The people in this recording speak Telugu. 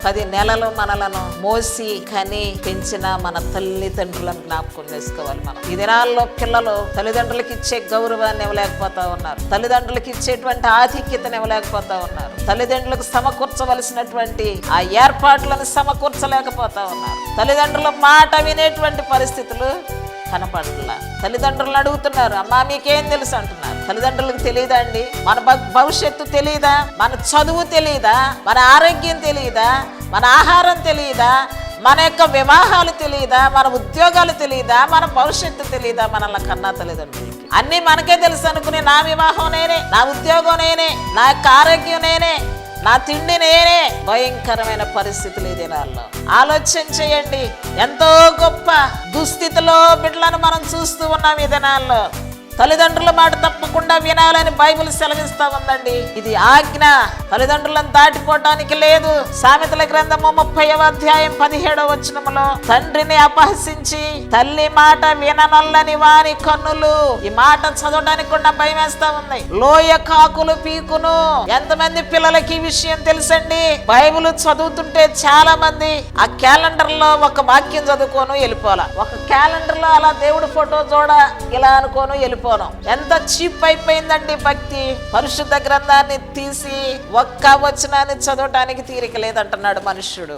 10 నెలలు మనలను మోసి కని పెంచిన మన తల్లిదండ్రులను జ్ఞాపకం చేసుకోవాలి. మనం ఈ దినాల్లో పిల్లలు తల్లిదండ్రులకు ఇచ్చే గౌరవాన్ని ఇవ్వలేకపోతా ఉన్నారు. తల్లిదండ్రులకు ఇచ్చేటువంటి ఆధిక్యతను ఇవ్వలేకపోతా ఉన్నారు. తల్లిదండ్రులకు సమకూర్చవలసినటువంటి ఆ ఏర్పాట్లను సమకూర్చలేకపోతా ఉన్నారు. తల్లిదండ్రుల మాట వినేటువంటి పరిస్థితులు కనపడట్లా. తల్లిదండ్రులను అడుగుతున్నారు, అమ్మా మీకేం తెలుసు అంటున్నారు. తల్లిదండ్రులకు తెలియదా అండి? మన భవిష్యత్తు తెలియదా? మన చదువు తెలియదా? మన ఆరోగ్యం తెలియదా? మన ఆహారం తెలియదా? మన యొక్క వివాహాలు తెలియదా? మన ఉద్యోగాలు తెలియదా? మన భవిష్యత్తు తెలియదా? మనల్ని కన్నా తల్లిదండ్రులకి అన్నీ మనకే తెలుసు అనుకుని నా వివాహం నేనే, నా ఉద్యోగం నేనే, నా యొక్క ఆరోగ్యం నేనే, నా తిండి నేనే. భయంకరమైన పరిస్థితులు ఈ దినాల్లో. ఆలోచన చేయండి. ఎంతో గొప్ప దుస్థితిలో బిడ్డలను మనం చూస్తూ ఉన్నాం ఈ దినాల్లో. తల్లిదండ్రుల మాట తప్పకుండా వినాలని బైబిల్ సెలవిస్తా ఉందండి. ఇది ఆజ్ఞ, తల్లిదండ్రులను దాటిపోవటానికి లేదు. సామెతల గ్రంథము 30వ అధ్యాయం 17వ వచనములో, తండ్రిని అపహసించి తల్లి మాట విననొల్లని వారి కన్నులు. ఈ మాట చదవడానికి కూడా భయం వేస్తా ఉంది. లోయ కాకులు పీకును. ఎంతమంది పిల్లలకి ఈ విషయం తెలుసండి? బైబిల్ చదువుతుంటే చాలా మంది ఆ క్యాలెండర్ లో ఒక వాక్యం చదువుకోను వెళ్ళిపోవాల, ఒక క్యాలెండర్ లో అలా దేవుడి ఫోటో చూడ ఇలా అనుకోను వెళ్ళిపో. ఎంత చీప్ అయిపోయిందండి భక్తి. పరిశుద్ధ గ్రంథాన్ని తీసి ఒక్క వచనాన్ని చదవటానికి తీరిక లేదంటున్నాడు మనుష్యుడు.